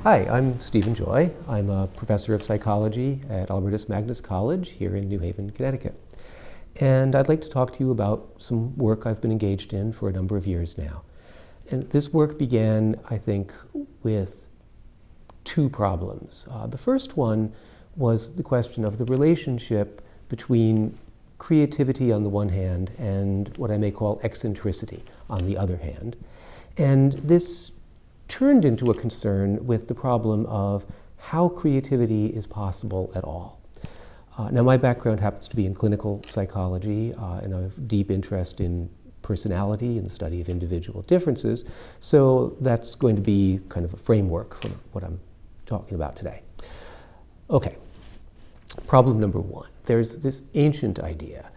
Hi, I'm Stephen Joy. I'm a professor of psychology at Albertus Magnus College here in New Haven, Connecticut. And I'd like to talk to you about some work I've been engaged in for a number of years now. And this work began, I think, with two problems. The first one was the question of the relationship between creativity on the one hand and what I may call eccentricity on the other hand. And this turned into a concern with the problem of how creativity is possible at all. Now, my background happens to be in clinical psychology, and I have deep interest in personality and the study of individual differences, so that's going to be kind of a framework for what I'm talking about today. Okay, problem number one. There's this ancient idea,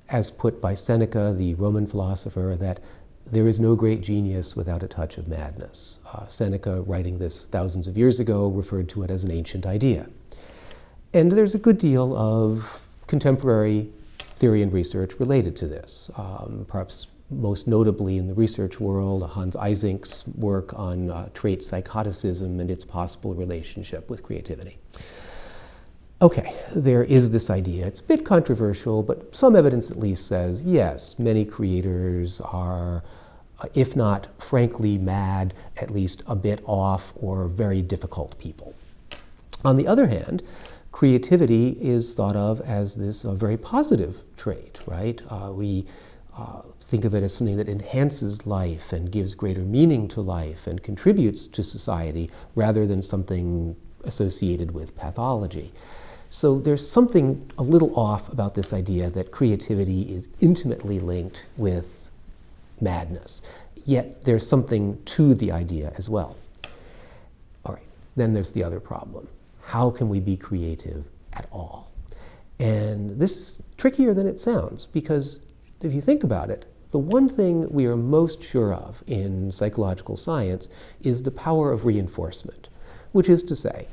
as put by Seneca, the Roman philosopher, that there is no great genius without a touch of madness. Seneca, writing this thousands of years ago, referred to it as an ancient idea. And there's a good deal of contemporary theory and research related to this. Perhaps most notably in the research world, Hans Eysenk's work on trait psychoticism and its possible relationship with creativity. Okay, there is this idea. It's a bit controversial, but some evidence at least says, yes, many creators are, if not frankly mad, at least a bit off or very difficult people. On the other hand, creativity is thought of as this very positive trait, right? We think of it as something that enhances life and gives greater meaning to life and contributes to society rather than something associated with pathology. So there's something a little off about this idea that creativity is intimately linked with madness. Yet there's something to the idea as well. All right, then there's the other problem. How can we be creative at all? And this is trickier than it sounds, because if you think about it, the one thing we are most sure of in psychological science is the power of reinforcement, which is to say,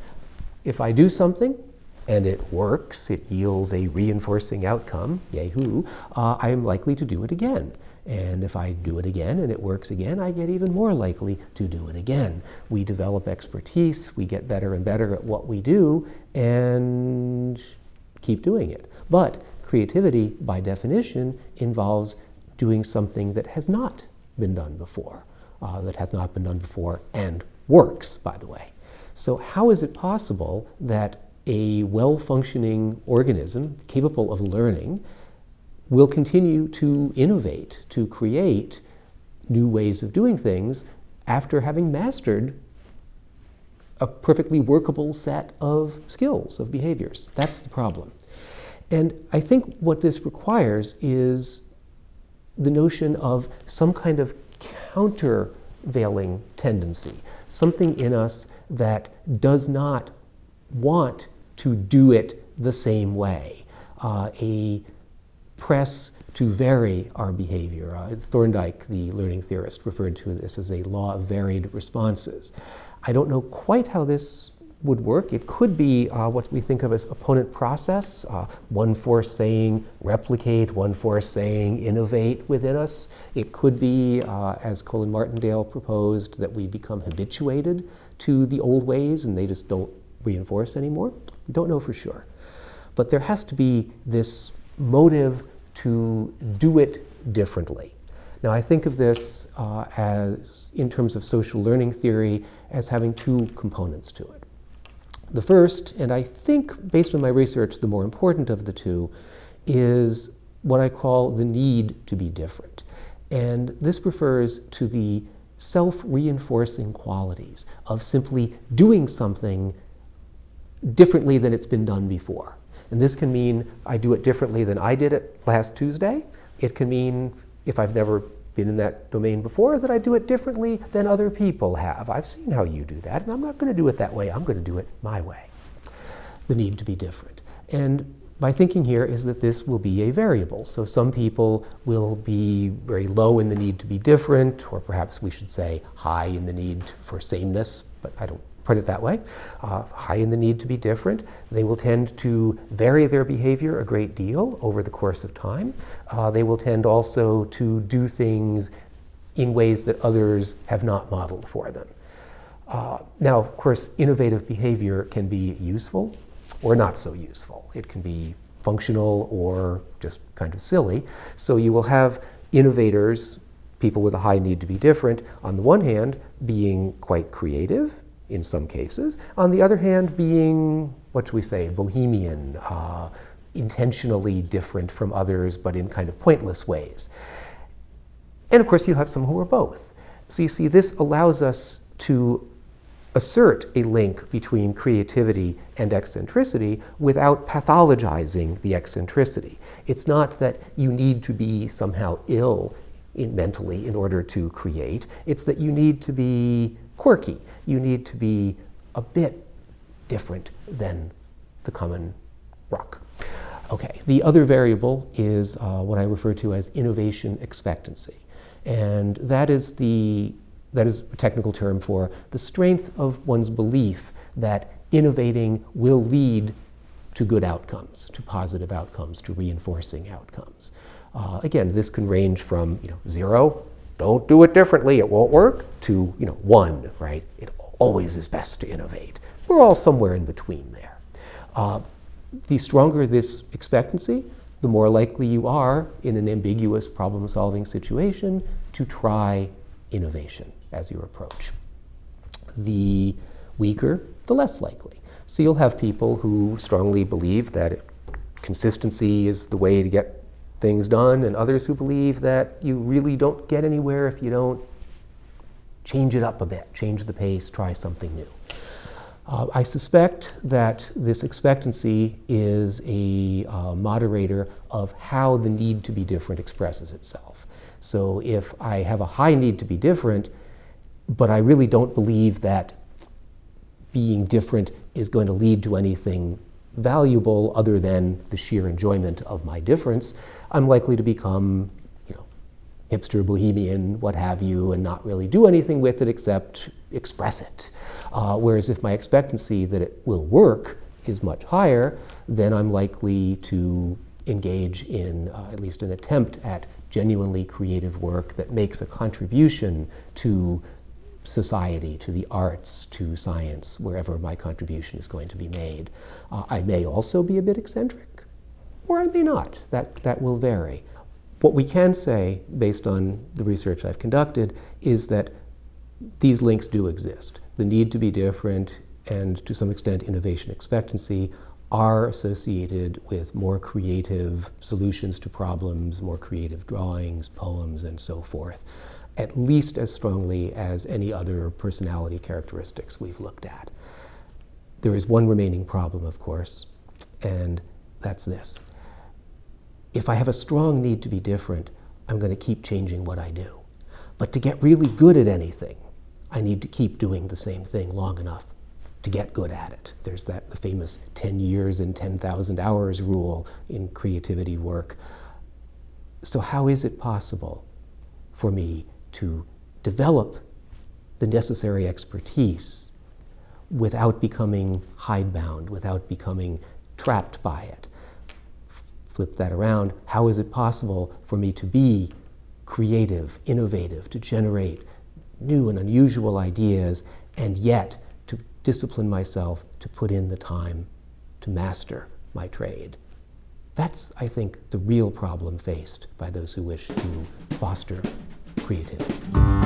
if I do something, and it works, it yields a reinforcing outcome, yay-hoo, I am likely to do it again. And if I do it again and it works again, I get even more likely to do it again. We develop expertise, we get better and better at what we do, and keep doing it. But creativity, by definition, involves doing something that has not been done before, and works, by the way. So how is it possible that a well-functioning organism capable of learning will continue to innovate, to create new ways of doing things after having mastered a perfectly workable set of skills, of behaviors? That's the problem. And I think what this requires is the notion of some kind of countervailing tendency, something in us that does not want to do it the same way, a press to vary our behavior. Thorndike, the learning theorist, referred to this as a law of varied responses. I don't know quite how this would work. It could be what we think of as opponent process, one force saying replicate, one force saying innovate within us. It could be, as Colin Martindale proposed, that we become habituated to the old ways and they just don't reinforce anymore. We don't know for sure. But there has to be this motive to do it differently. Now, I think of this as, in terms of social learning theory, as having two components to it. The first, and I think based on my research the more important of the two, is what I call the need to be different. And this refers to the self-reinforcing qualities of simply doing something differently than it's been done before. And this can mean I do it differently than I did it last Tuesday. It can mean, if I've never been in that domain before, that I do it differently than other people have. I've seen how you do that, and I'm not going to do it that way. I'm going to do it my way. The need to be different. And my thinking here is that this will be a variable. So some people will be very low in the need to be different, or perhaps we should say high in the need for sameness, but I don't put it that way, high in the need to be different. They will tend to vary their behavior a great deal over the course of time. They will tend also to do things in ways that others have not modeled for them. Now, of course, innovative behavior can be useful or not so useful. It can be functional or just kind of silly. So you will have innovators, people with a high need to be different, on the one hand, being quite creative in some cases. On the other hand, being, what should we say, bohemian, intentionally different from others, but in kind of pointless ways. And of course, you have some who are both. So you see, this allows us to assert a link between creativity and eccentricity without pathologizing the eccentricity. It's not that you need to be somehow ill mentally in order to create. It's that you need to be quirky. You need to be a bit different than the common rock. Okay, the other variable is what I refer to as innovation expectancy. And that is a technical term for the strength of one's belief that innovating will lead to good outcomes, to positive outcomes, to reinforcing outcomes. Again, this can range from 0, don't do it differently, it won't work, to 1, right? It always is best to innovate. We're all somewhere in between there. The stronger this expectancy, the more likely you are in an ambiguous problem-solving situation to try innovation as your approach. The weaker, the less likely. So you'll have people who strongly believe that consistency is the way to get things done, and others who believe that you really don't get anywhere if you don't change it up a bit, change the pace, try something new. I suspect that this expectancy is a moderator of how the need to be different expresses itself. So if I have a high need to be different, but I really don't believe that being different is going to lead to anything valuable other than the sheer enjoyment of my difference, I'm likely to become, hipster, bohemian, what have you, and not really do anything with it except express it. Whereas if my expectancy that it will work is much higher, then I'm likely to engage in at least an attempt at genuinely creative work that makes a contribution to society, to the arts, to science, wherever my contribution is going to be made. I may also be a bit eccentric, or I may not. That will vary. What we can say, based on the research I've conducted, is that these links do exist. The need to be different and, to some extent, innovation expectancy are associated with more creative solutions to problems, more creative drawings, poems, and so forth, at least as strongly as any other personality characteristics we've looked at. There is one remaining problem, of course, and that's this. If I have a strong need to be different, I'm going to keep changing what I do. But to get really good at anything, I need to keep doing the same thing long enough to get good at it. There's the famous 10 years and 10,000 hours rule in creativity work. So how is it possible for me to develop the necessary expertise without becoming hidebound, without becoming trapped by it? Flip that around, how is it possible for me to be creative, innovative, to generate new and unusual ideas, and yet to discipline myself to put in the time to master my trade? That's, I think, the real problem faced by those who wish to foster creativity.